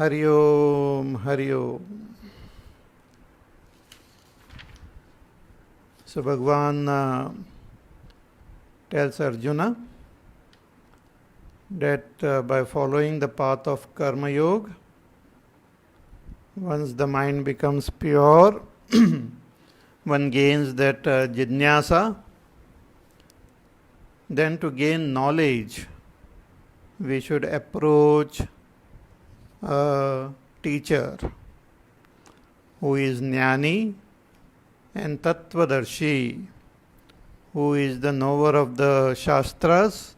Hari Om, Hari Om. So Bhagwan tells Arjuna that by following the path of Karma Yoga, once the mind becomes pure, one gains that jidnyasa. Then to gain knowledge, we should approach a teacher who is Jnani and Tattvadarshi, who is the knower of the Shastras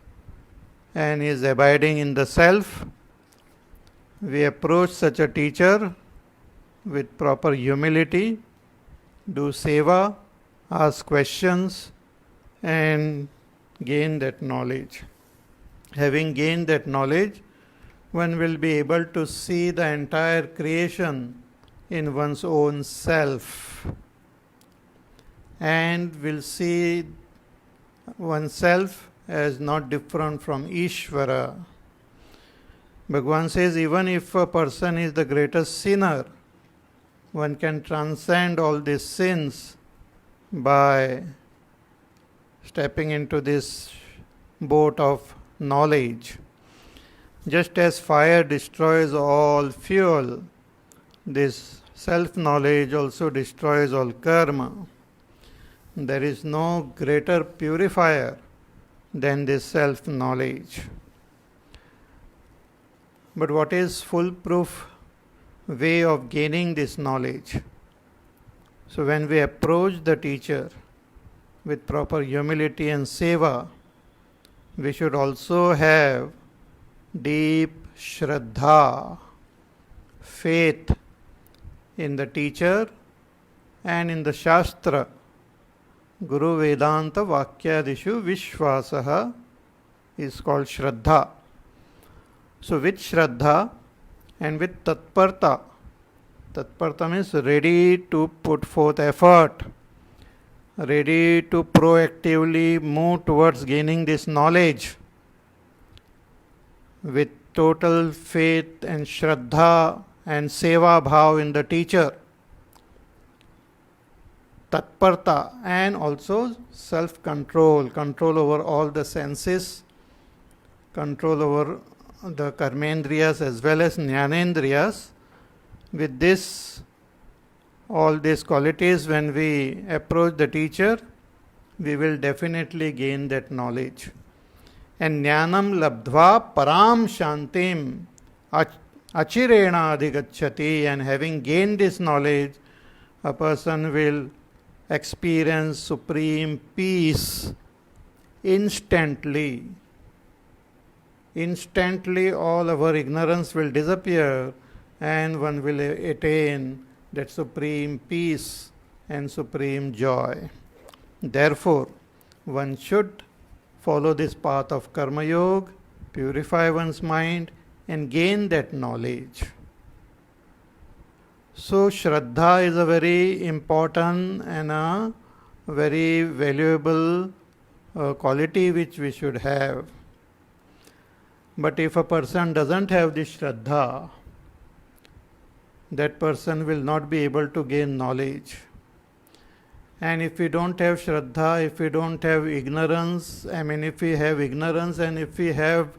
and is abiding in the self. We approach such a teacher with proper humility, do seva, ask questions, and gain that knowledge. Having gained that knowledge, one will be able to see the entire creation in one's own self and will see oneself as not different from Ishvara. Bhagavan says even if a person is the greatest sinner, one can transcend all these sins by stepping into this boat of knowledge. Just as fire destroys all fuel, this self-knowledge also destroys all karma. There is no greater purifier than this self-knowledge. But what is foolproof way of gaining this knowledge? So when we approach the teacher with proper humility and seva, we should also have deep shraddha, faith in the teacher and in the Shastra. Guru Vedanta Vakyadishu Vishwasaha is called Shraddha. So with Shraddha and with Tatparta, Tatparta means ready to put forth effort, ready to proactively move towards gaining this knowledge, with total faith and Shraddha and Seva Bhav in the teacher. Tatparta and also self-control, control over all the senses, control over the karmendriyas as well as jnanendriyas. With this, all these qualities, when we approach the teacher, we will definitely gain that knowledge. And jnanam labdhva param shantim achirena adhigacchati, and having gained this knowledge, a person will experience supreme peace instantly. Instantly all our ignorance will disappear and one will attain that supreme peace and supreme joy. Therefore, one should follow this path of Karma Yoga, purify one's mind and gain that knowledge. So Shraddha is a very important and a very valuable quality which we should have. But if a person doesn't have this Shraddha, that person will not be able to gain knowledge. And if we don't have Shraddha, if we don't have ignorance, if we have ignorance and if we have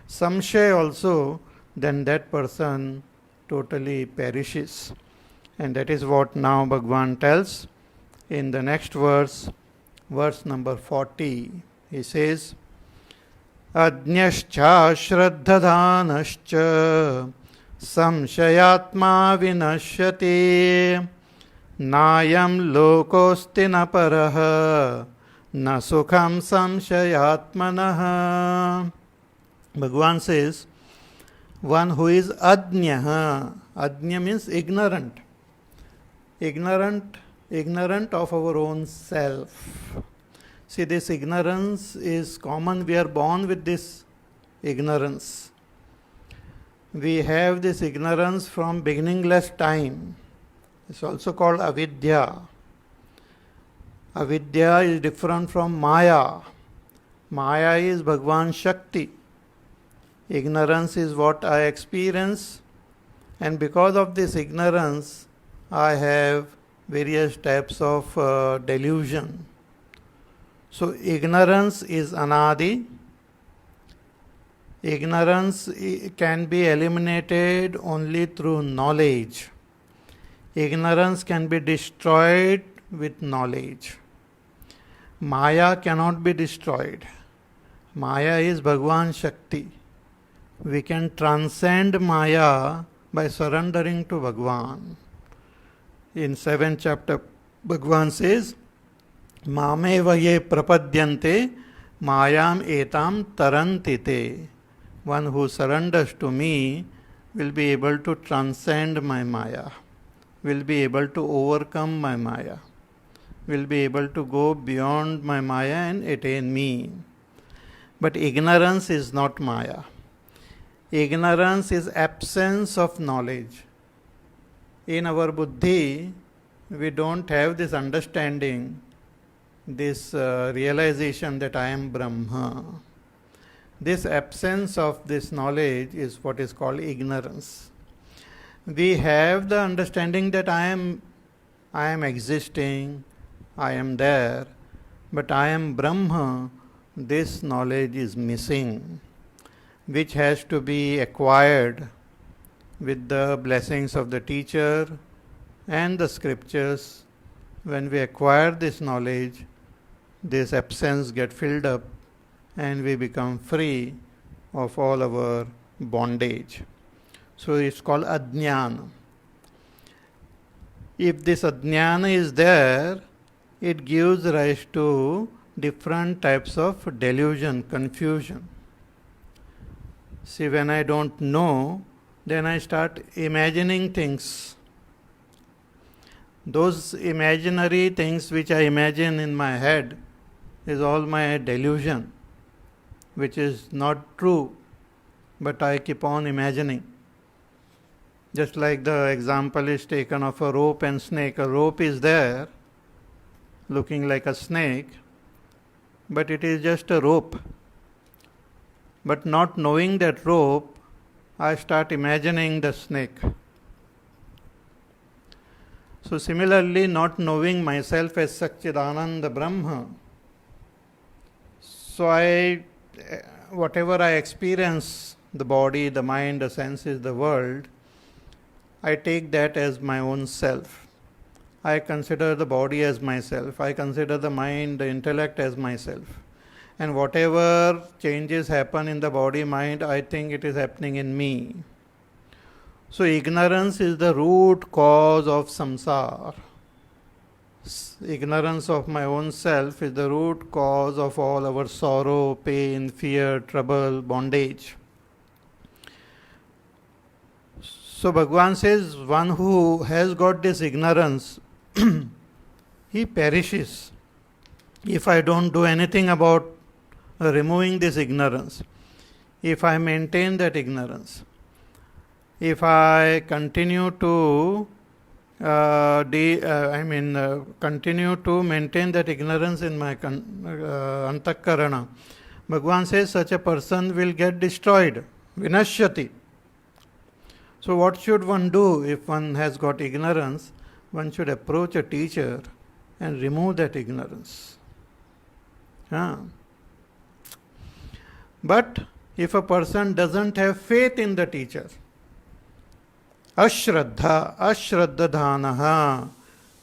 samshay also, then that person totally perishes. And that is what now Bhagavan tells in the next verse, verse number 40. He says, Ajñascha shraddhadhanascha samshayatma vinashyati nayam lokosti na paraha na sukham samshayatmanaha. Bhagavan says, one who is ajña, ajña means ignorant, ignorant of our own self. See, this ignorance is common. We are born with this ignorance. We have this ignorance from beginningless time. It's also called avidya. Avidya is different from Maya. Maya is Bhagavan Shakti. Ignorance is what I experience And because of this ignorance, I have various types of delusion. So ignorance is anadi. Ignorance can be eliminated only through knowledge. Ignorance can be destroyed with knowledge. Maya cannot be destroyed. Maya is Bhagwan Shakti. We can transcend Maya by surrendering to Bhagwan. In 7th chapter, Bhagwan says, Mameva ye prapadyante mayam etam tarantite. One who surrenders to me will be able to transcend my Maya, will be able to overcome my Maya, will be able to go beyond my Maya and attain me. But ignorance is not Maya. Ignorance is absence of knowledge. In our buddhi, we don't have this understanding, this realization that I am Brahma. This absence of this knowledge is what is called ignorance. We have the understanding that I am existing, I am there, but I am Brahma. This knowledge is missing, which has to be acquired with the blessings of the teacher and the scriptures. When we acquire this knowledge, this absence gets filled up and we become free of all our bondage. So it's called ajnana. If this ajnana is there, it gives rise to different types of delusion, confusion. See, when I don't know, then I start imagining things. Those imaginary things which I imagine in my head is all my delusion, which is not true, but I keep on imagining. Just like the example is taken of a rope and snake. A rope is there, looking like a snake, but it is just a rope. But not knowing that rope, I start imagining the snake. So similarly, not knowing myself as Satchidananda Brahma, so whatever I experience, the body, the mind, the senses, the world, I take that as my own self. I consider the body as myself. I consider the mind, the intellect as myself. And whatever changes happen in the body, mind, I think it is happening in me. So ignorance is the root cause of samsara. Ignorance of my own self is the root cause of all our sorrow, pain, fear, trouble, bondage. So Bhagwan says, one who has got this ignorance, he perishes. If I don't do anything about removing this ignorance, if I maintain that ignorance, if I continue to continue to maintain that ignorance in my antakarana, Bhagwan says such a person will get destroyed, vinashyati. So what should one do if one has got ignorance? One should approach a teacher and remove that ignorance. But if a person doesn't have faith in the teacher, ashraddhanaha,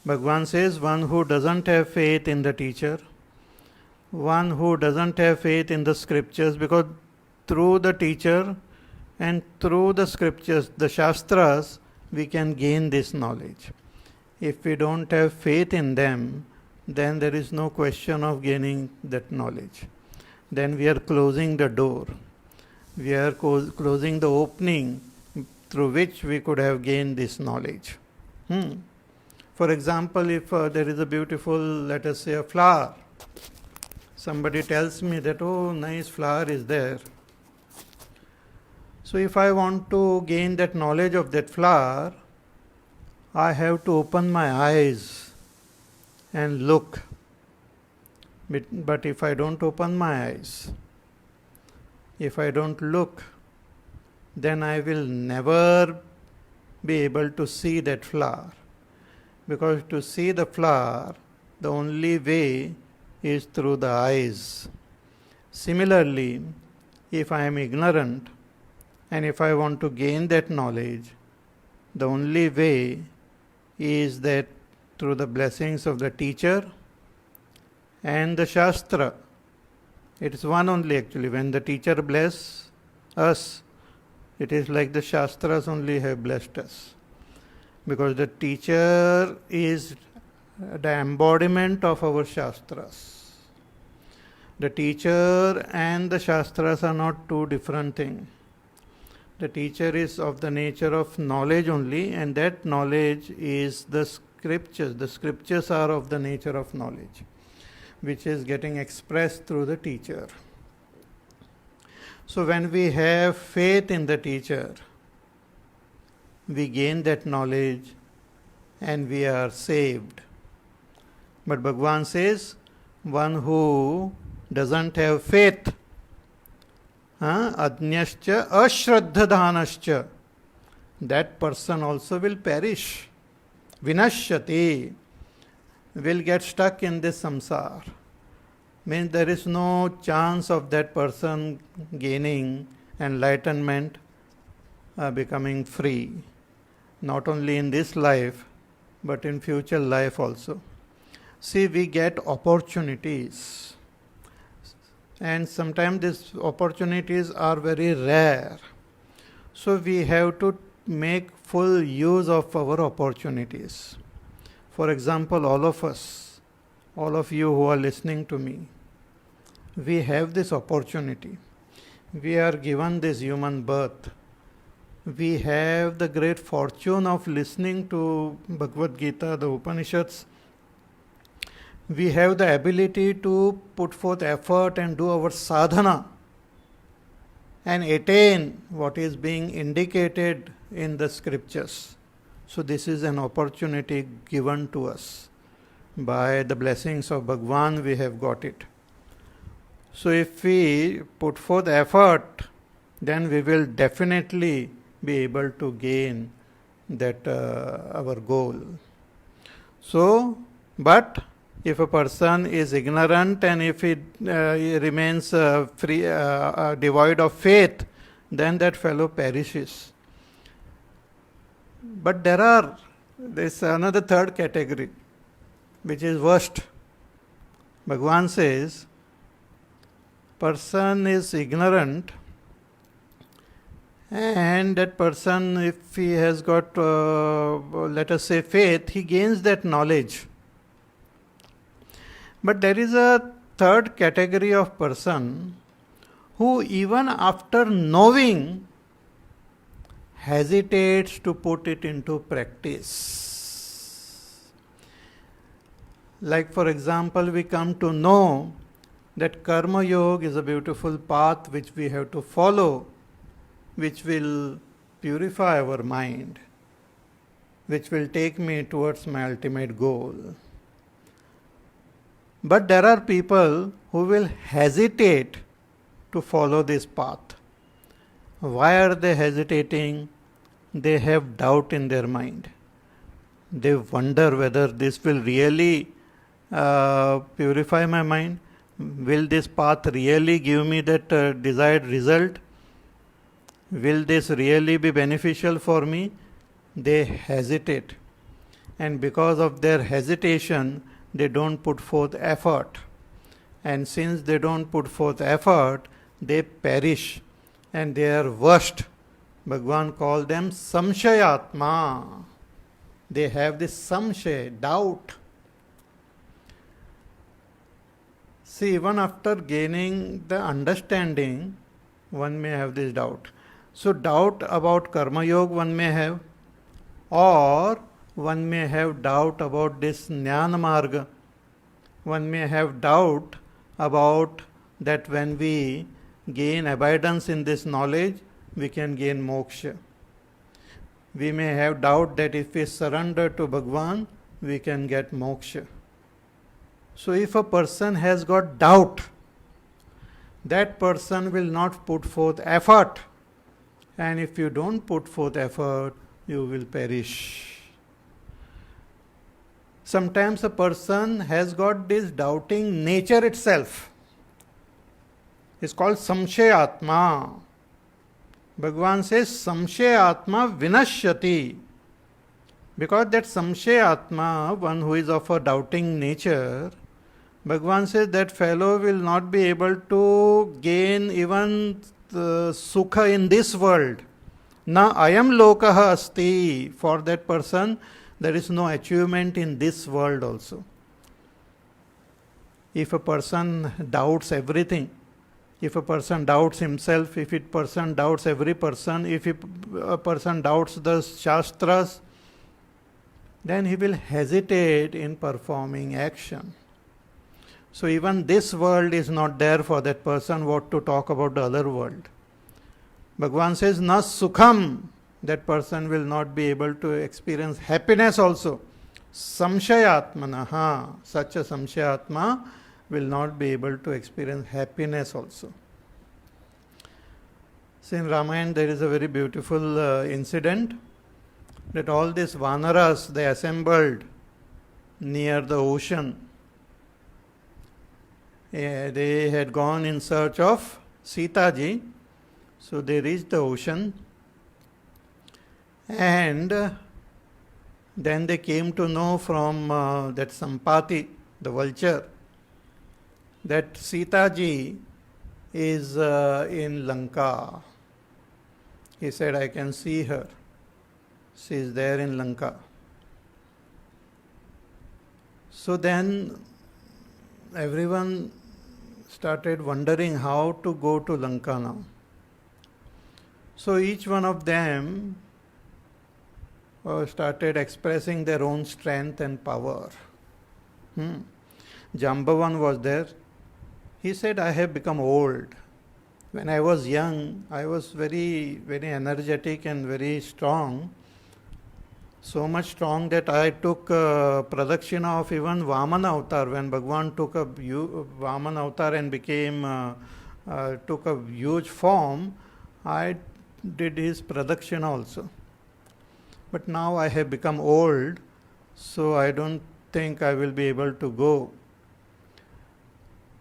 Bhagwan says one who doesn't have faith in the teacher, one who doesn't have faith in the scriptures, because through the teacher and through the scriptures, the shastras, we can gain this knowledge. If we don't have faith in them, then there is no question of gaining that knowledge. Then we are closing the door. We are closing the opening through which we could have gained this knowledge. For example, if there is a beautiful, let us say, a flower, somebody tells me that, oh, nice flower is there. So if I want to gain that knowledge of that flower, I have to open my eyes and look. But if I don't open my eyes, if I don't look, then I will never be able to see that flower. Because to see the flower, the only way is through the eyes. Similarly, if I am ignorant and if I want to gain that knowledge, the only way is that through the blessings of the teacher and the Shastra. It is one only actually. When the teacher bless us, it is like the Shastras only have blessed us. Because the teacher is the embodiment of our Shastras. The teacher and the Shastras are not two different things. The teacher is of the nature of knowledge only, and that knowledge is the scriptures. The scriptures are of the nature of knowledge, which is getting expressed through the teacher. So when we have faith in the teacher, we gain that knowledge and we are saved. But Bhagavan says, one who doesn't have faith, adnyascha ashraddhadhanascha, that person also will perish. Vinashyati, will get stuck in this samsara. Means there is no chance of that person gaining enlightenment, becoming free. Not only in this life, but in future life also. See, we get opportunities. And sometimes these opportunities are very rare. So we have to make full use of our opportunities. For example, all of us, all of you who are listening to me, we have this opportunity. We are given this human birth. We have the great fortune of listening to Bhagavad Gita, the Upanishads. We have the ability to put forth effort and do our sadhana and attain what is being indicated in the scriptures. So this is an opportunity given to us. By the blessings of Bhagwan, we have got it. So if we put forth effort, then we will definitely be able to gain that our goal. So, but if a person is ignorant and if he remains devoid of faith, then that fellow perishes. But there is another third category, which is worst. Bhagavan says, person is ignorant, and that person, if he has got, let us say, faith, he gains that knowledge. But there is a third category of person who even after knowing hesitates to put it into practice. Like for example, we come to know that Karma Yoga is a beautiful path which we have to follow, which will purify our mind, which will take me towards my ultimate goal. But there are people who will hesitate to follow this path. Why are they hesitating? They have doubt in their mind. They wonder whether this will really purify my mind. Will this path really give me that desired result? Will this really be beneficial for me? They hesitate. And because of their hesitation, they don't put forth effort. And since they don't put forth effort, they perish. And they are worst. Bhagavan called them samshayatma. They have this samshay, doubt. See, even after gaining the understanding, one may have this doubt. So doubt about Karma Yoga one may have, or one may have doubt about this Jnana Marga. One may have doubt about that when we gain abundance in this knowledge, we can gain moksha. We may have doubt that if we surrender to Bhagavan, we can get moksha. So if a person has got doubt, that person will not put forth effort. And if you don't put forth effort, you will perish. Sometimes a person has got this doubting nature itself. It's called Samshayatma. Bhagavan says Samshayatma Vinashyati. Because that Samshayatma, one who is of a doubting nature, Bhagavan says that fellow will not be able to gain even sukha in this world. Na ayam lokaha asti. For that person, there is no achievement in this world also. If a person doubts everything, if a person doubts himself, if a person doubts every person, if a person doubts the Shastras, then he will hesitate in performing action. So even this world is not there for that person, what to talk about the other world. Bhagavan says, na sukham, that person will not be able to experience happiness also. Samshayatmanaha, such a Samshayatma will not be able to experience happiness also. So in Ramayana there is a very beautiful incident that all these Vanaras, they assembled near the ocean. They had gone in search of Sita ji. So they reached the ocean, and then they came to know from that Sampati, the vulture, that Sita ji is in Lanka. He said, I can see her. She is there in Lanka. So then everyone started wondering how to go to Lanka now. So each one of them started expressing their own strength and power. Jambavan was there. He said, I have become old. When I was young, I was very, very energetic and very strong. So much strong that I took pradakshina of even Vamana avatar. When Bhagavan took a Vamana avatar and took a huge form, I did his pradakshina also. But now I have become old, so I don't think I will be able to go.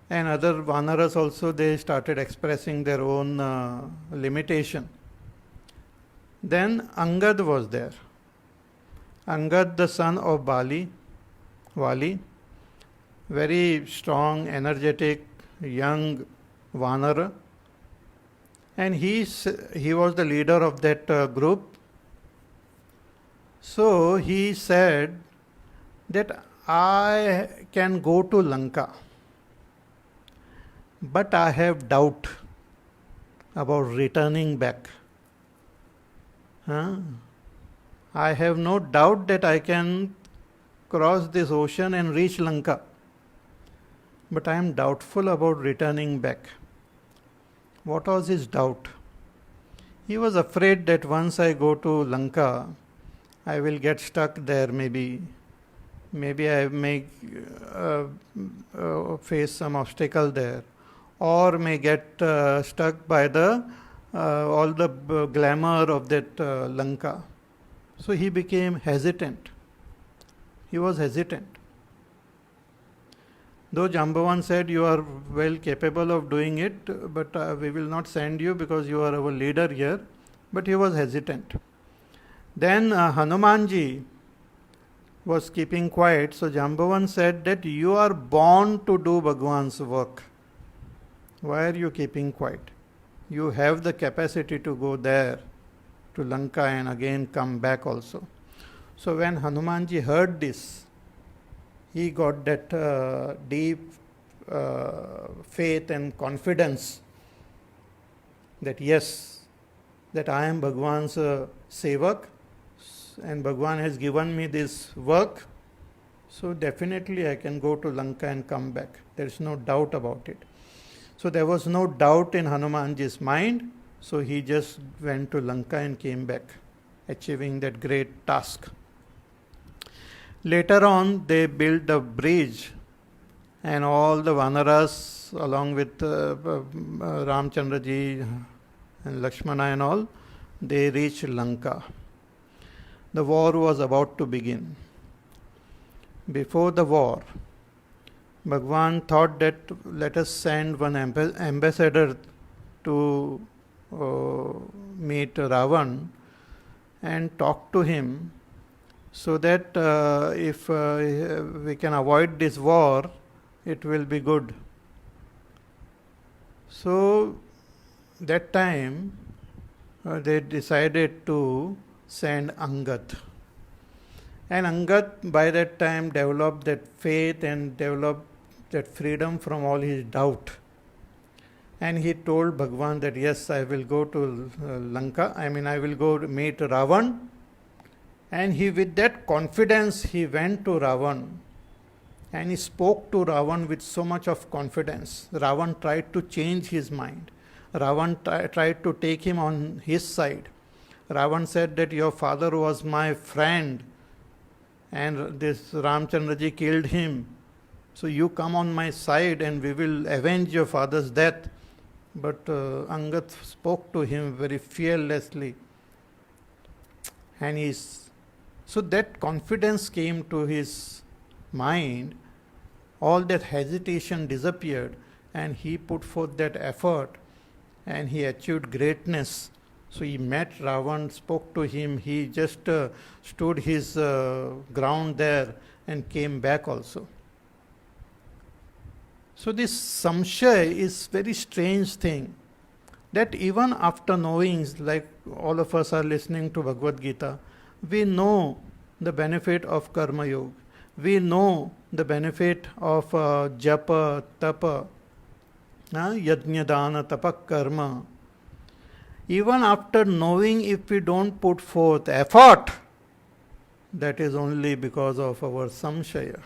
And other Vanaras also, they started expressing their own limitation. Then Angad was there. Angad, the son of Vali, very strong, energetic, young Vanara. And he was the leader of that group. So he said that I can go to Lanka, but I have doubt about returning back. I have no doubt that I can cross this ocean and reach Lanka, but I am doubtful about returning back. What was his doubt? He was afraid that once I go to Lanka, I will get stuck there maybe. Maybe I may face some obstacle there, or may get stuck by all the glamour of that Lanka. So he became hesitant. He was hesitant. Though Jambavan said, you are well capable of doing it, but we will not send you because you are our leader here. But he was hesitant. Then Hanumanji was keeping quiet. So Jambavan said that you are born to do Bhagavan's work. Why are you keeping quiet? You have the capacity to go there, to Lanka, and again come back also. So when Hanumanji heard this, he got that deep faith and confidence that yes, that I am Bhagavan's sevak, and Bhagavan has given me this work, so definitely I can go to Lanka and come back. There is no doubt about it. So there was no doubt in Hanumanji's mind, so he just went to Lanka and came back, achieving that great task. Later on, they built a bridge, and all the Vanaras, along with Ramchandra ji and Lakshmana and all, they reached Lanka. the war was about to begin. Before the war, Bhagwan thought that let us send one ambassador to meet Ravan and talk to him, so that if we can avoid this war, it will be good. So that time they decided to send Angad. And Angad by that time developed that faith and developed that freedom from all his doubt. And he told Bhagwan that yes, I will go to Lanka, I will go to meet Ravan. And he, with that confidence, he went to Ravan and he spoke to Ravan with so much of confidence. Ravan tried to change his mind. Ravan tried to take him on his side. Ravan said that your father was my friend and this Ramchandraji killed him. So you come on my side and we will avenge your father's death. But Angad spoke to him very fearlessly. And so that confidence came to his mind. All that hesitation disappeared and he put forth that effort and he achieved greatness. So he met Ravan, spoke to him, he just stood his ground there and came back also. So this samshaya is very strange thing, that even after knowing, like all of us are listening to Bhagavad Gita, we know the benefit of karma yoga. We know the benefit of japa, tapa, yajna, dana, tapak, karma. Even after knowing, if we don't put forth effort, that is only because of our samshaya.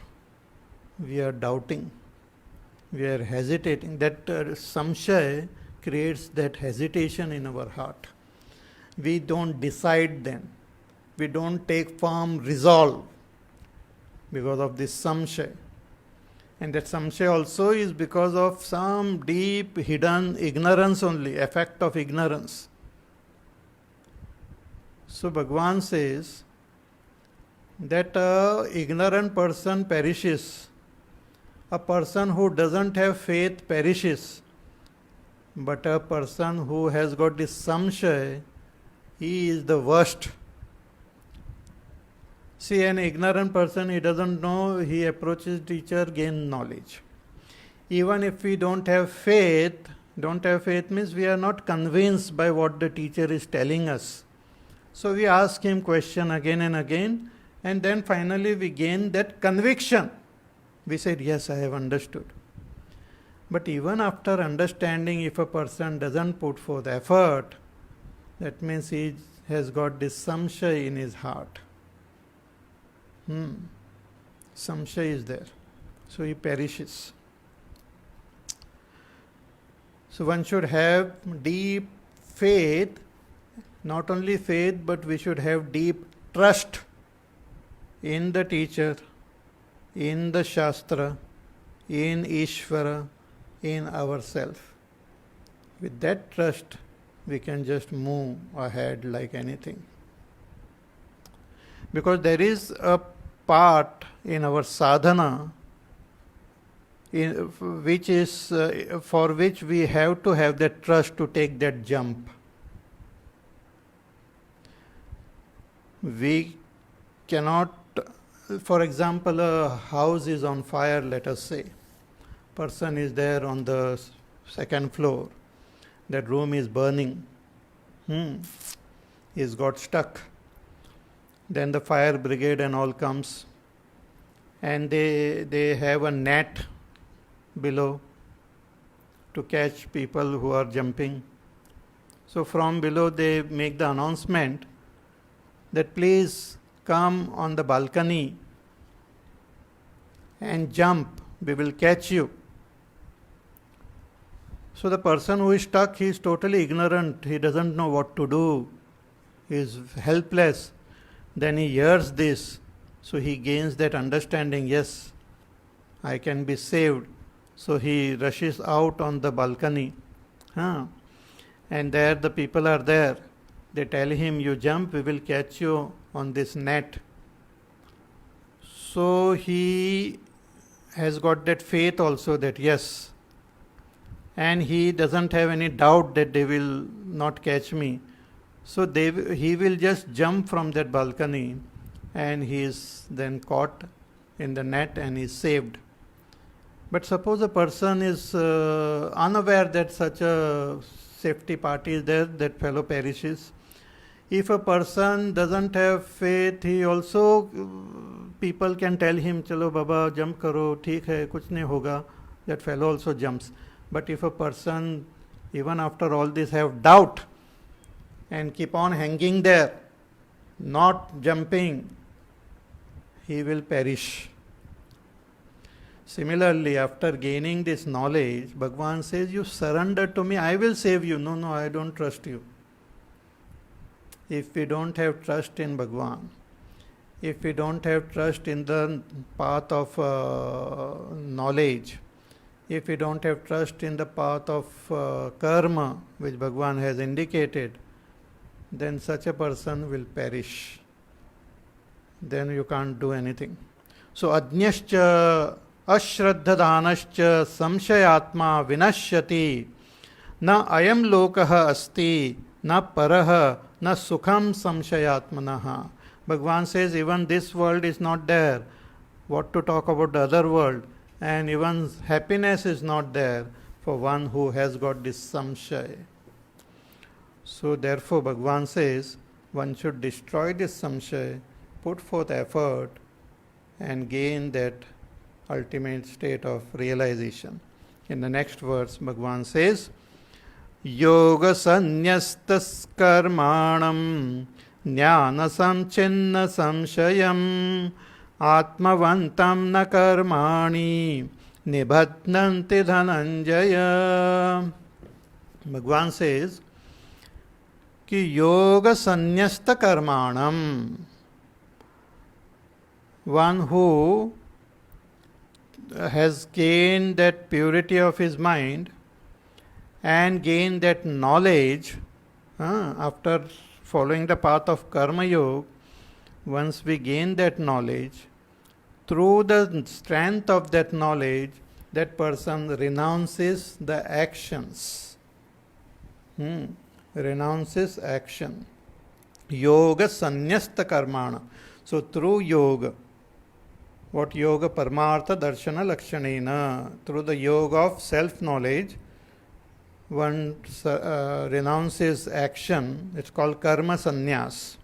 We are doubting. We are hesitating. That samshaya creates that hesitation in our heart. We don't decide then. We don't take firm resolve because of this samshaya. And that samshaya also is because of some deep hidden ignorance only, effect of ignorance. So Bhagwan says that an ignorant person perishes. A person who doesn't have faith perishes. But a person who has got this samshaya, he is the worst. See, an ignorant person, he doesn't know, he approaches teacher, gain knowledge. Even if we don't have faith means we are not convinced by what the teacher is telling us. So we ask him question again and again, and then finally we gain that conviction. We said, yes, I have understood. But even after understanding, if a person doesn't put forth effort, that means he has got this samshaya in his heart. Samshaya is there. So he perishes. So one should have deep faith, not only faith, but we should have deep trust in the teacher, in the Shastra, in Ishvara, in ourselves. With that trust, we can just move ahead like anything. Because there is a part in our sadhana which is for which we have to have that trust to take that jump. We cannot, for example, a house is on fire, let us say. Person is there on the second floor. That room is burning. He's got stuck. Then the fire brigade and all comes. And they have a net below to catch people who are jumping. So from below they make the announcement that please come on the balcony and jump, we will catch you. So the person who is stuck, he is totally ignorant, he doesn't know what to do, he is helpless. Then he hears this, so he gains that understanding, yes, I can be saved. So he rushes out on the balcony. And there the people are there. They tell him, you jump, we will catch you on this net. So he has got that faith also that yes, and he doesn't have any doubt that they will not catch me. So he will just jump from that balcony, and he is then caught in the net and is saved. But suppose a person is unaware that such a safety party is there, that fellow perishes. If a person doesn't have faith, he also, people can tell him, chalo baba, jump karo, theek hai, kuch nahi hoga. That fellow also jumps. But if a person, even after all this, have doubt and keep on hanging there, not jumping, he will perish. Similarly, after gaining this knowledge, Bhagavan says, you surrender to me, I will save you. No, I don't trust you. If we don't have trust in Bhagavan, if we don't have trust in the path of knowledge, if we don't have trust in the path of karma, which Bhagavan has indicated, then such a person will perish. Then you can't do anything. So, ajñascha ashraddhadanascha samshayatma vinashyati na ayam lokaha asti na paraha na sukham samshayatmanaha. Bhagavan says even this world is not there. What to talk about the other world? And even happiness is not there for one who has got this samshay. So therefore Bhagavan says one should destroy this samshay, put forth effort and gain that ultimate state of realization. In the next verse Bhagavan says, Yoga sanyastas karmanam jnana samchinna samshayam atmavantam na karmani nibhatnanti dhananjaya. Bhagavan says कि योग संन्यस्त कर्माणम, one who has gained that purity of his mind and gained that knowledge after following the path of karma yoga, once we gain that knowledge, through the strength of that knowledge, that person renounces the actions. Renounces action. Yoga sannyasta karmana. So through yoga, what yoga parmartha darshana lakshanena, through the yoga of self-knowledge, one renounces action. It's called karma sannyas.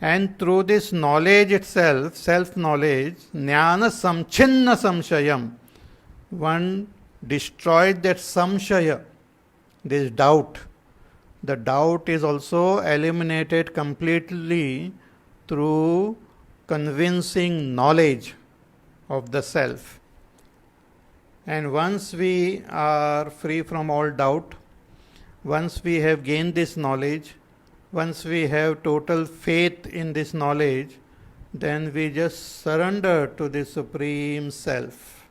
And through this knowledge itself, self-knowledge, jnana samchinna samshayam, one destroys that samshaya, this doubt. The doubt is also eliminated completely through convincing knowledge of the self. And once we are free from all doubt, once we have gained this knowledge, once we have total faith in this knowledge, then we just surrender to the Supreme Self.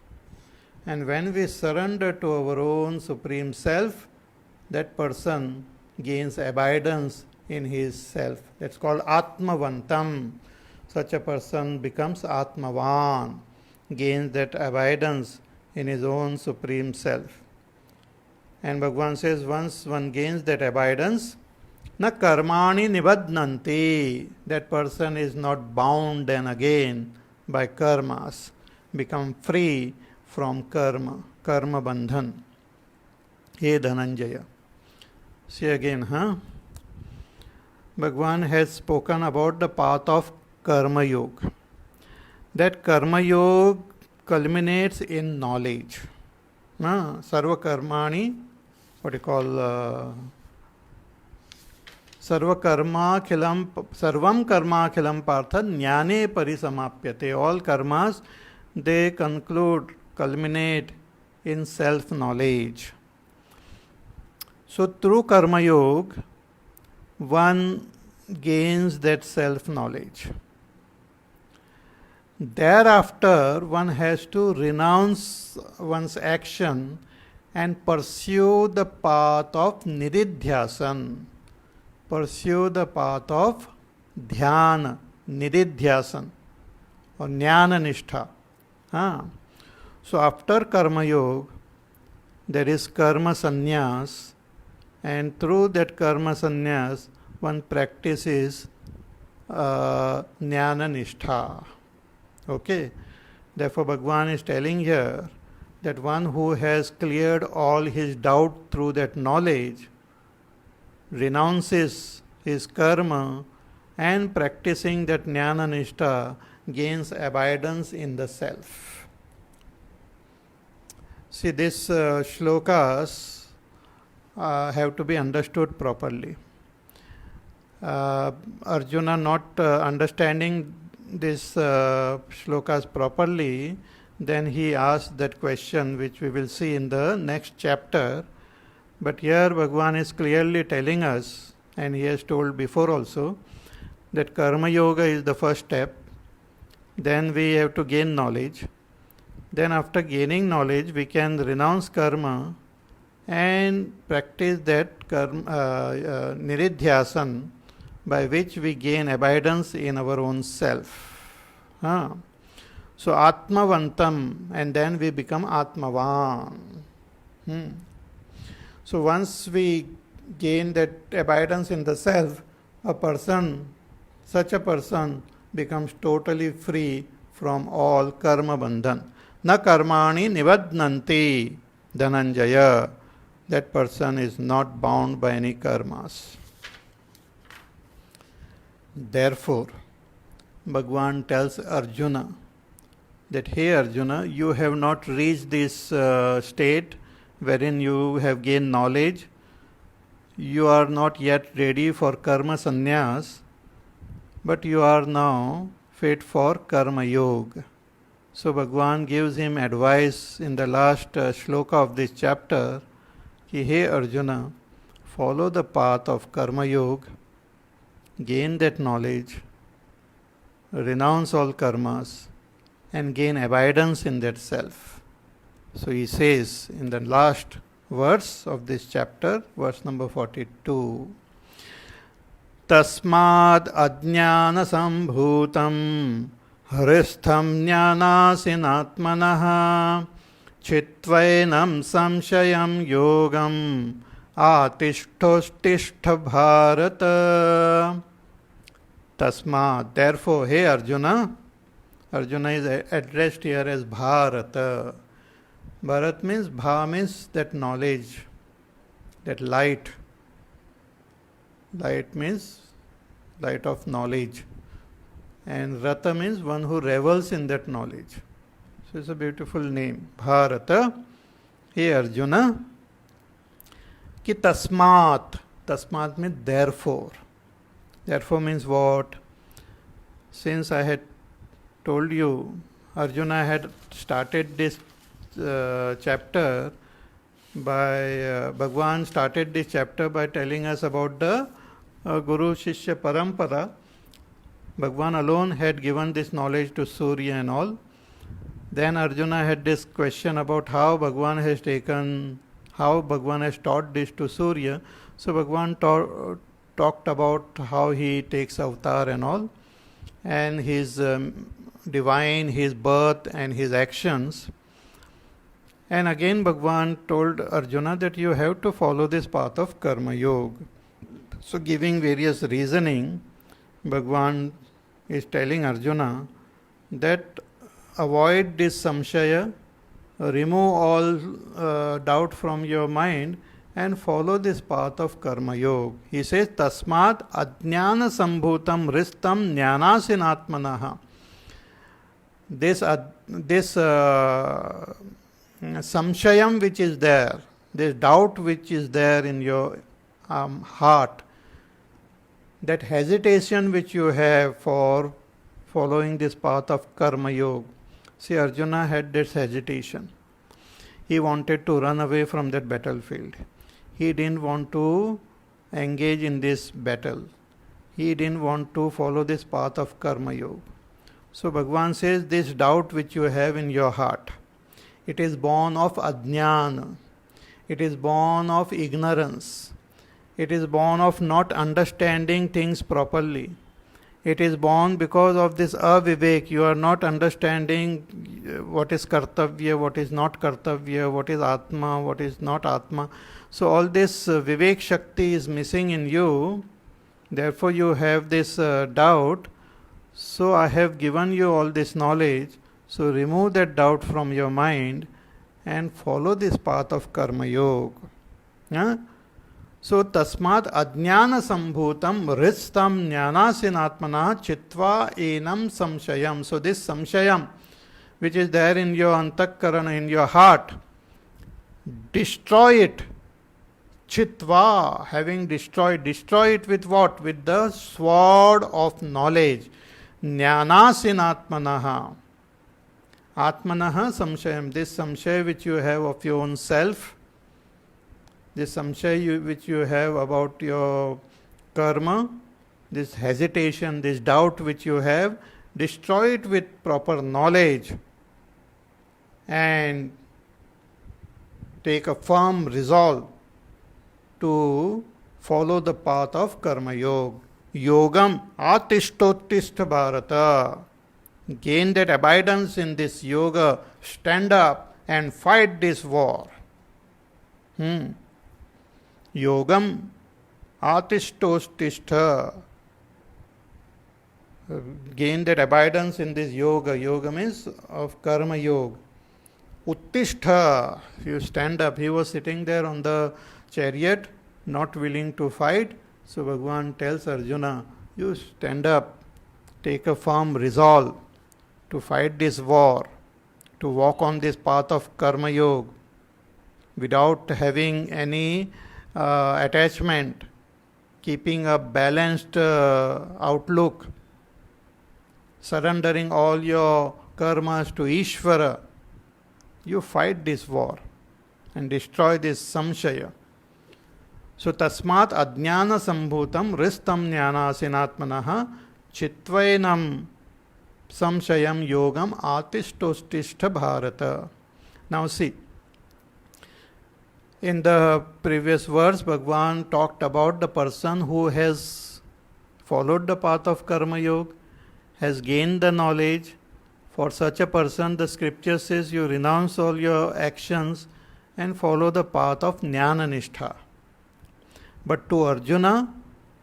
And when we surrender to our own Supreme Self, that person gains abidance in his self. That's called Atmavantam. Such a person becomes Atmavan, gains that abidance in his own Supreme Self. And Bhagavan says, once one gains that abidance, na karmani nibadnanti, that person is not bound then again by karmas, become free from karma bandhan. He Dhananjaya. See again, Bhagavan has spoken about the path of Karma Yoga. That Karma Yoga culminates in knowledge. Sarva Karmani, what you call, Sarvam Karma Khilam Partha Jnane Parisamapyate. All karmas, they conclude, culminate in self-knowledge. So through Karma Yoga, one gains that self-knowledge. Thereafter, one has to renounce one's action and pursue the path of Nididhyasan. Pursue the path of ध्यान, निधिध्यासन or jnana nishtha. So after karma yoga, there is karma sannyas, and through that karma sannyas, one practices jnana nishtha. Okay. Therefore, Bhagavan is telling here that one who has cleared all his doubt through that knowledge renounces his karma and practicing that jnana nishtha gains abidance in the self. See, these shlokas have to be understood properly. Arjuna not understanding these shlokas properly, then he asked that question which we will see in the next chapter. But here Bhagavan is clearly telling us, and he has told before also, that karma yoga is the first step. Then we have to gain knowledge. Then after gaining knowledge, we can renounce karma and practice that niridhyasan, by which we gain abidance in our own self. So atmavantam, and then we become atmavan. So once we gain that abidance in the self, such a person becomes totally free from all karma bandhan. Na karmani nivadnanti Dhananjaya. That person is not bound by any karmas. Therefore, Bhagavan tells Arjuna that, hey Arjuna, you have not reached this state wherein you have gained knowledge. You are not yet ready for karma sannyas, but you are now fit for karma yoga. So Bhagavan gives him advice in the last shloka of this chapter, ki, hey Arjuna, follow the path of karma yoga, gain that knowledge, renounce all karmas, and gain abidance in that self. So he says in the last verse of this chapter, verse number 42, Tasmad ajnana sambhutam hristham jnanasinatmanah chitvainam samshayam yogam atishthostishth bharata. Tasmad, therefore, hey Arjuna. Arjuna is addressed here as Bharata. Bharat means, Bha means that knowledge, that light. Light means light of knowledge. And Rata means one who revels in that knowledge. So it's a beautiful name. Bharata. Hey Arjuna. Ki tasmat. Tasmat means therefore. Therefore means what? Since I had told you, Arjuna had started this chapter by Bhagavan started this chapter by telling us about the Guru Shishya Parampara. Bhagavan alone had given this knowledge to Surya and all. Then Arjuna had this question about how Bhagavan has taught this to Surya. So Bhagavan talked about how he takes avatar and all, and his divine, his birth and his actions. And again Bhagavan told Arjuna that you have to follow this path of Karma Yoga. So giving various reasoning, Bhagavan is telling Arjuna that avoid this samshaya, remove all doubt from your mind and follow this path of Karma Yoga. He says, Tasmat ajnana sambhutam ristam jnanasinatmanah. This samshayam which is there, this doubt which is there in your heart, that hesitation which you have for following this path of Karma Yoga. See, Arjuna had this hesitation. He wanted to run away from that battlefield. He didn't want to engage in this battle. He didn't want to follow this path of Karma Yoga. So Bhagavan says, this doubt which you have in your heart, it is born of ajnana. It is born of ignorance. It is born of not understanding things properly. It is born because of this avivek. You are not understanding what is kartavya, what is not kartavya, what is atma, what is not atma. So all this vivek shakti is missing in you. Therefore you have this doubt. So I have given you all this knowledge. So remove that doubt from your mind and follow this path of karma yoga. Huh? So tasmat ajnana sambhutam ristam jnanasinatmana chitva enam samshayam. So this samshayam which is there in your antakarana, in your heart, destroy it. Chitva, having destroyed, destroy it with what? With the sword of knowledge. Jnanasinatmanaha. Atmanaha samshayam. This samshaya which you have of your own self, this samshaya which you have about your karma, this hesitation, this doubt which you have, destroy it with proper knowledge and take a firm resolve to follow the path of karma yoga. Yogam atishtotishtha bharata. Gain that abidance in this yoga. Stand up and fight this war. Yogam atishtotishtha. Gain that abidance in this yoga. Yoga means of karma yoga. Uttishtha. You stand up. He was sitting there on the chariot, not willing to fight. So Bhagavan tells Arjuna, you stand up, take a firm resolve to fight this war, to walk on this path of karma yoga without having any attachment, keeping a balanced outlook, surrendering all your karmas to Ishvara. You fight this war and destroy this samshaya. So tasmat ajnana sambhutam ristam jnanasinatmanaha chitvainam samshayam yogam atishtotishtha bharata. Now see, in the previous verse, Bhagavan talked about the person who has followed the path of karma yoga, has gained the knowledge. For such a person, the scripture says you renounce all your actions and follow the path of jnana nishtha. But to Arjuna,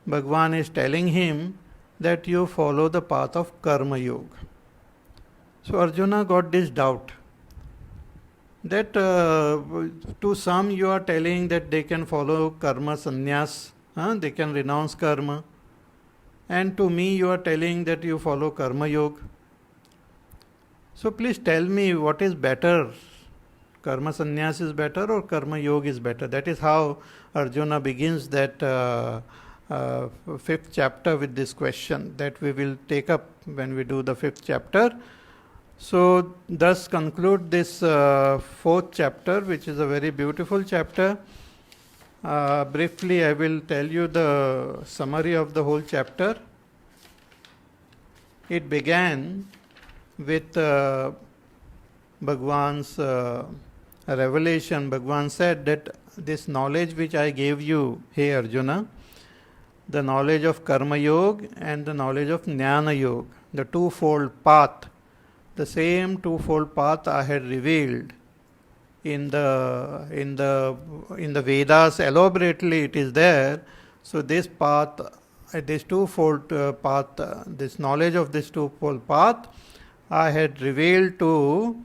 Bhagavan is telling him that you follow the path of karma yoga. So Arjuna got this doubt that to some you are telling that they can follow karma sannyas, they can renounce karma, and to me you are telling that you follow karma yoga. So please tell me what is better. Karma sannyas is better or karma yoga is better? That is how Arjuna begins that fifth chapter with this question that we will take up when we do the fifth chapter. So thus conclude this fourth chapter, which is a very beautiful chapter. Briefly I will tell you the summary of the whole chapter. It began with Bhagavan's revelation. Bhagavan said that this knowledge which I gave you, hey Arjuna, the knowledge of karma yoga and the knowledge of jnana yoga, the twofold path, the same twofold path I had revealed in the Vedas. Elaborately it is there. So this path, this twofold path, this knowledge of this twofold path, I had revealed to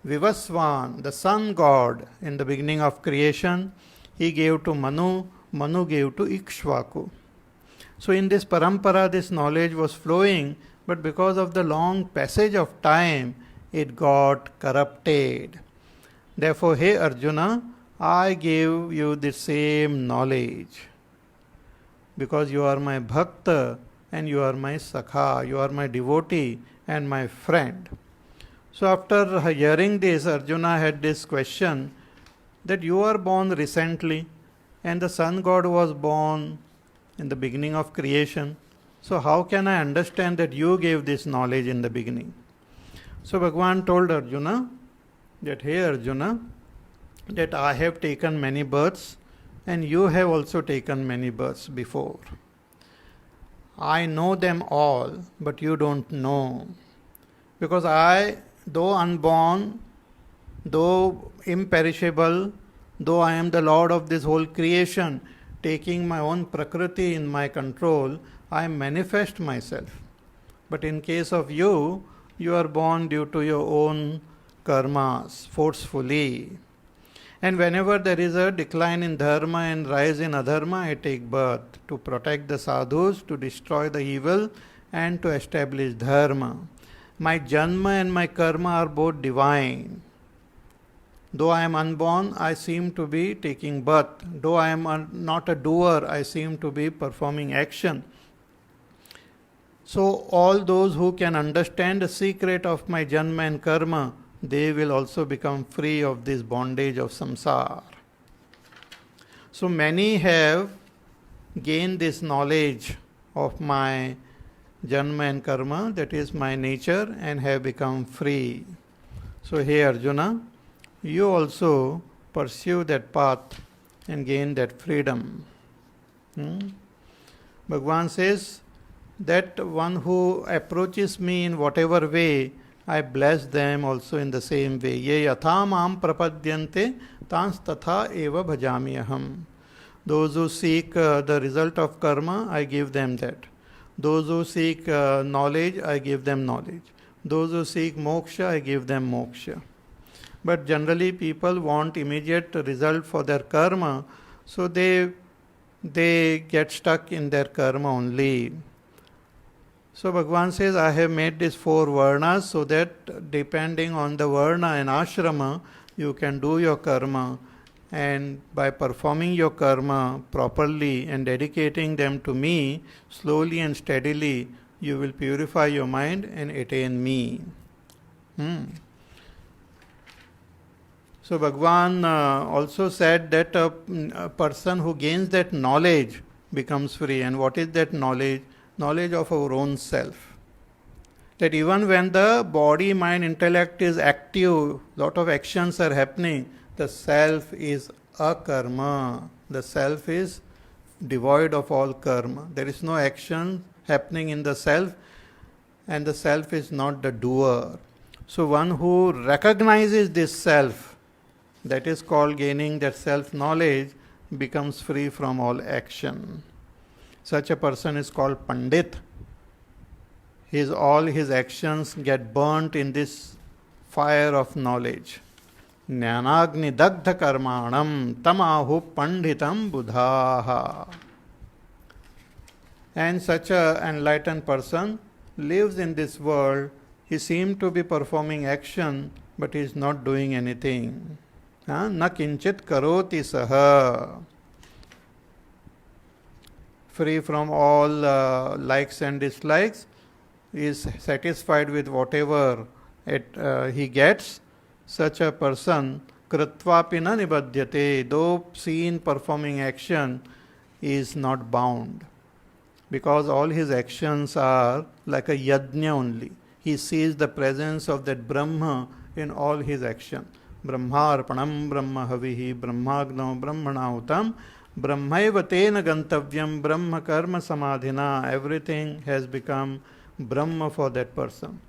Vivasvan, the sun god, in the beginning of creation. He gave to Manu, Manu gave to Ikshvaku. So in this parampara, this knowledge was flowing, but because of the long passage of time, it got corrupted. Therefore, hey Arjuna, I gave you the same knowledge, because you are my bhakta and you are my sakha, you are my devotee and my friend. So after hearing this, Arjuna had this question that you are born recently and the sun god was born in the beginning of creation. So how can I understand that you gave this knowledge in the beginning? So Bhagavan told Arjuna that, hey Arjuna, that I have taken many births and you have also taken many births before. I know them all, but you don't know. Because I, though unborn, though imperishable, though I am the Lord of this whole creation, taking my own prakriti in my control, I manifest myself. But in case of you, you are born due to your own karmas forcefully. And whenever there is a decline in dharma and rise in adharma, I take birth to protect the sadhus, to destroy the evil, and to establish dharma. My janma and my karma are both divine. Though I am unborn, I seem to be taking birth. Though I am not a doer, I seem to be performing action. So all those who can understand the secret of my janma and karma, they will also become free of this bondage of samsara. So many have gained this knowledge of my janma and karma, that is my nature, and have become free. So hey Arjuna, you also pursue that path and gain that freedom. Bhagavan says that one who approaches me in whatever way, I bless them also in the same way. Ye yatha mam prapadyante tans tatha eva bhajami aham. Those who seek the result of karma, I give them that. Those who seek knowledge, I give them knowledge. Those who seek moksha, I give them moksha. But generally people want immediate result for their karma, so they get stuck in their karma only. So Bhagavan says, I have made these 4 varnas so that depending on the varna and ashrama, you can do your karma. And by performing your karma properly and dedicating them to me, slowly and steadily, you will purify your mind and attain me. So Bhagavan also said that a person who gains that knowledge becomes free. And what is that knowledge? Knowledge of our own self. That even when the body, mind, intellect is active, lot of actions are happening, the self is akarma. The self is devoid of all karma. There is no action happening in the self, and the self is not the doer. So one who recognizes this self, that is called gaining that self-knowledge, becomes free from all action. Such a person is called Pandit. All his actions get burnt in this fire of knowledge. Jnanagni dagdha karmanam tamahu panditam buddhaha. And such an enlightened person lives in this world. He seems to be performing action, but he is not doing anything. Na kinchit karoti saha. Free from all likes and dislikes, is satisfied with whatever he gets. Such a person, kritvapi na nibadhyate, though seen performing action, is not bound. Because all his actions are like a yajna only. He sees the presence of that Brahma in all his action. Brahmarpanam brahma havihi brahmagno brahmanautam brahmaiva tena gantavyam brahma karma samadhina. Everything has become Brahma for that person.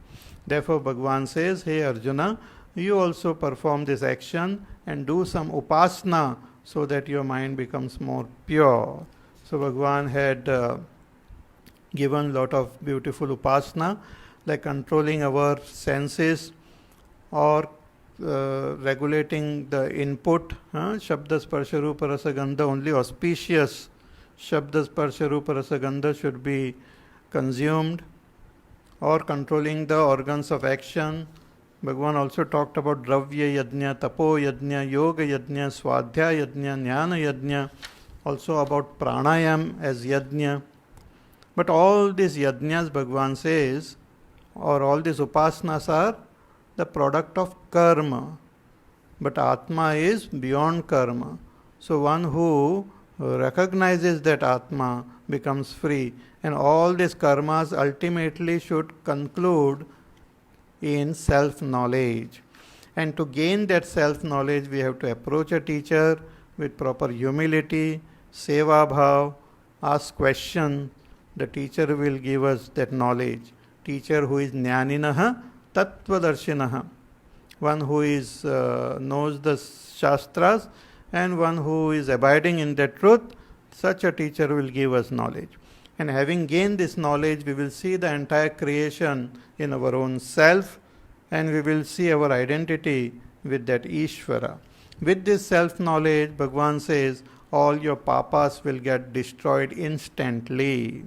Therefore Bhagavan says, hey Arjuna, you also perform this action and do some upasana so that your mind becomes more pure. So Bhagavan had given lot of beautiful upasana, like controlling our senses or regulating the input. Shabda sparsha rupa rasa gandha, only auspicious Shabda sparsha rupa rasa gandha should be consumed. Or controlling the organs of action. Bhagavan also talked about dravya yajna, tapo yajna, yoga yajna, swadhyaya yajna, jnana yajna, also about pranayam as yajna. But all these yajnas, Bhagavan says, or all these upasanas are the product of karma. But Atma is beyond karma. So one who recognizes that Atma becomes free. And all these karmas ultimately should conclude in self-knowledge. And to gain that self-knowledge, we have to approach a teacher with proper humility, seva bhav, ask question, the teacher will give us that knowledge. Teacher who is jnaninaha tattvadarshinaha, one who is knows the shastras and one who is abiding in the truth, such a teacher will give us knowledge. And having gained this knowledge, we will see the entire creation in our own self, and we will see our identity with that Ishvara. With this self-knowledge, Bhagavan says, all your papas will get destroyed instantly.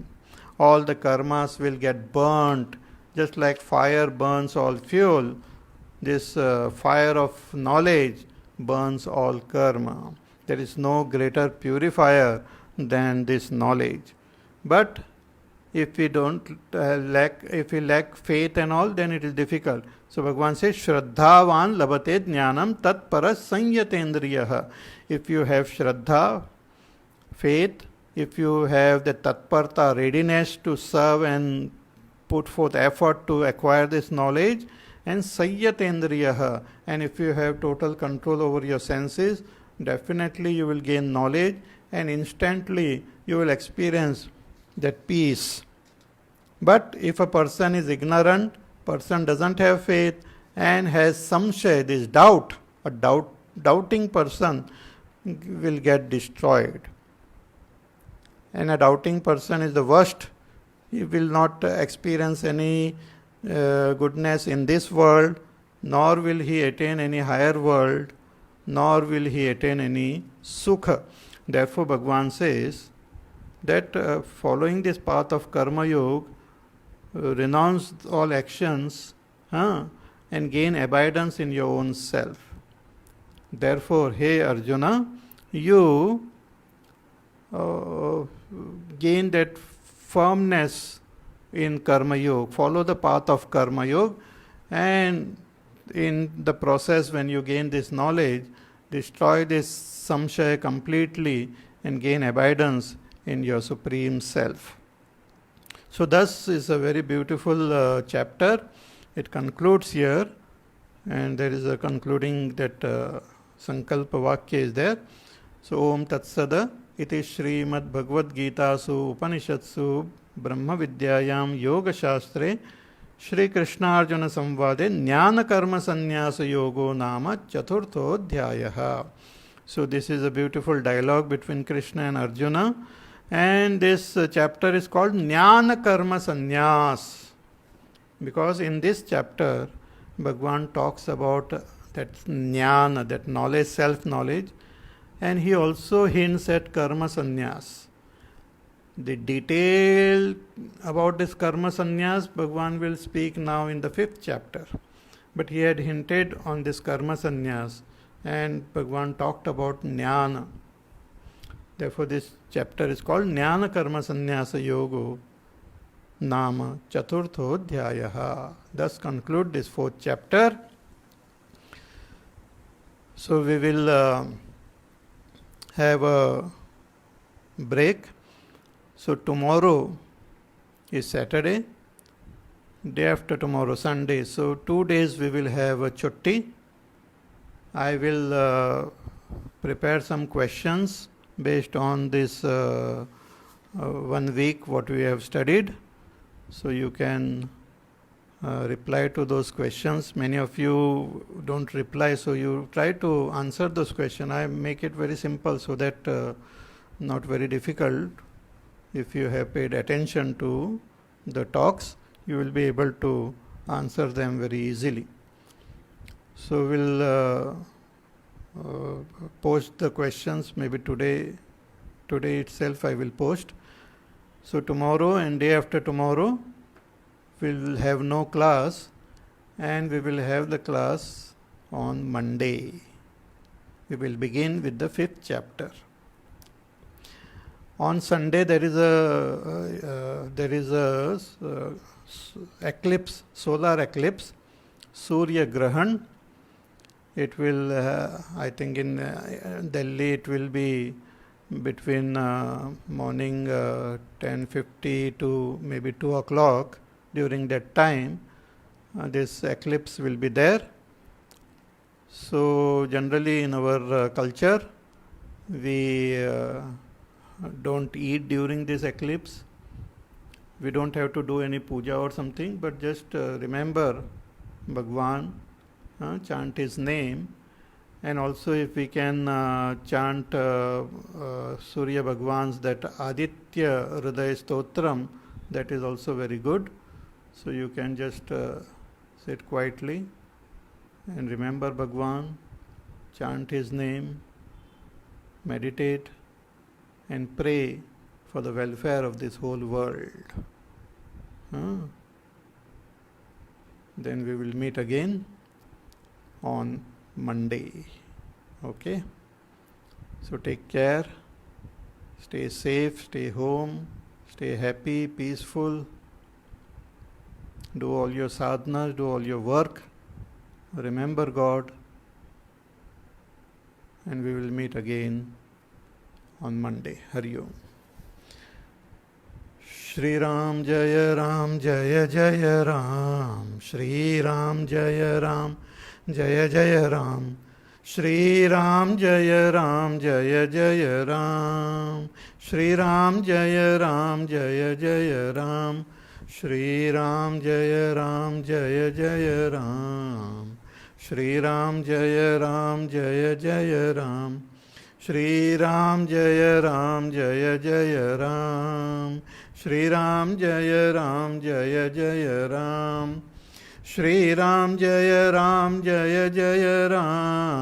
All the karmas will get burnt, just like fire burns all fuel. This fire of knowledge burns all karma. There is no greater purifier than this knowledge. But if we don't if we lack faith and all, then it is difficult. So Bhagavan says, Shraddhavan labate jnanam tat paras sanyatendriyaha. If you have Shraddha, faith, if you have the tatparta, readiness to serve and put forth effort to acquire this knowledge, and sayyatendriyaha, and if you have total control over your senses, definitely you will gain knowledge and instantly you will experience that peace. But if a person is ignorant, person doesn't have faith and has samshay, this doubt, a doubting person will get destroyed. And a doubting person is the worst. He will not experience any goodness in this world, nor will he attain any higher world, nor will he attain any sukha. Therefore, Bhagavan says that following this path of Karma Yoga, renounce all actions and gain abidance in your own self. Therefore, hey Arjuna, you gain that firmness in Karma Yoga, follow the path of Karma Yoga, and in the process when you gain this knowledge, destroy this samshaya completely and gain abidance in your Supreme Self. So thus is a very beautiful chapter. It concludes here, and there is a concluding that Sankalpa Vakya is there. So Om Tat Sada iti Srimad Bhagavad Gita Su Upanishadsu Brahma Vidyayam Yoga Shastre Shri Krishna Arjuna Samvade Jnana Karma Sannyasa Yogo Nama Chaturtho Dhyayaha. So this is a beautiful dialogue between Krishna and Arjuna, and this chapter is called Jnana Karma Sannyas, because in this chapter Bhagavan talks about that jnana, that knowledge, self-knowledge, and he also hints at karma sannyas. The detail about this karma sannyas Bhagavan will speak now in the 5th chapter. But he had hinted on this karma sannyas, and Bhagavan talked about jnana. Therefore this chapter is called Jnana Karma Sannyasa Yogo Nama Chaturtho Dhyayaha. Thus conclude this 4th chapter. So we will have a break. So tomorrow is Saturday, day after tomorrow Sunday. So 2 days we will have a chutti. I will prepare some questions based on this 1 week what we have studied. So you can reply to those questions. Many of you don't reply, so you try to answer those questions. I make it very simple so that not very difficult. If you have paid attention to the talks, you will be able to answer them very easily. So we'll post the questions maybe today itself I will post. So tomorrow and day after tomorrow we will have no class, and we will have the class on Monday. We will begin with the 5th chapter. On Sunday there is a eclipse, solar eclipse, Surya Grahan. It will, I think in Delhi it will be between morning 10:50 to maybe 2 o'clock. During that time, this eclipse will be there. So generally in our culture, we don't eat during this eclipse. We don't have to do any puja or something, but just remember Bhagwan, chant his name. And also if we can chant Surya Bhagwan's that Aditya Hridaya Stotram, that is also very good. So you can just sit quietly and remember Bhagwan, chant his name, meditate and pray for the welfare of this whole world. Then we will meet again on Monday. Okay? So take care, stay safe, stay home, stay happy, peaceful, do all your sadhanas, do all your work, remember God, and we will meet again on Monday. Hari Om. Shri Ram Jaya Ram Jaya Jaya Ram, Shri Ram Jaya Ram Jaya Jaya Ram, Shri Ram Jaya Ram Jaya Jaya Ram, Shri Ram Jaya Ram Jaya Jaya Ram, Shri Ram Jaya Ram Jaya Jaya Ram, Shri Ram Jaya Ram Jaya Jaya Ram, Shri Ram Jaya Ram Jaya Jaya Ram, Shri Ram Jaya Ram Jaya Jaya Ram, Shri Ram Jaya Ram Jaya Jaya Ram,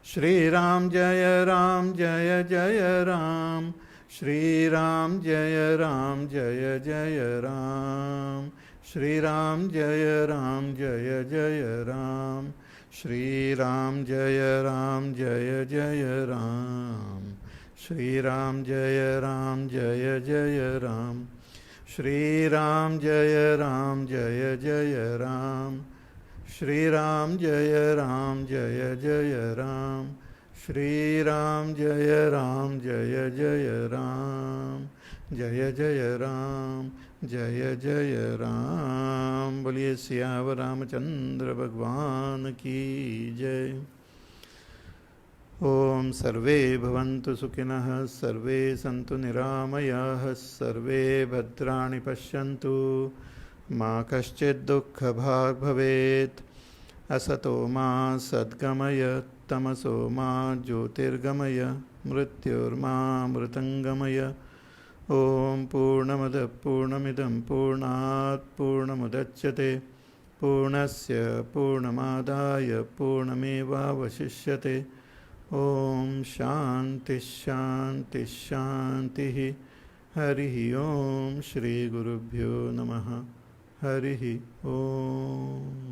Shri Ram Jaya Ram Jaya Jaya Ram, Shri Ram Jaya Ram Jaya Jaya Ram, Shri Ram Jaya Ram Jaya Jaya Ram, Shri Ram Jaya Ram Jaya Jaya Ram, Shri Ram Jaya Ram Jaya Jaya Ram, Shri Ram Jaya Ram Jaya Jaya Ram, Shri Ram Jaya Ram Jaya Jaya Ram, Shri Ram Jaya Ram Jaya Jaya Ram, Jaya Jaya Ram, Jaya Jaya Ram. बोलिए सियावर रामचंद्र भगवान की जय. ओम सर्वे भवन्तु सुखिनः, सर्वे सन्तु निरामयाः, सर्वे भद्राणि पश्यन्तु, मा कश्चित् दुःखभाग् भवेत्. असतो मा सद्गमय, तमसो मा ज्योतिर्गमय, मृत्युर्मा मृतङ्गमय. ओम पूर्णमदः पूर्णमिदं पूर्णात् पूर्णमुदच्यते, पूर्णस्य पूर्णमादाय पूर्णमेवावशिष्यते. ओम शांति शांति शांति. हरि ओम. श्री गुरुभ्यो नमः. हरि ओम.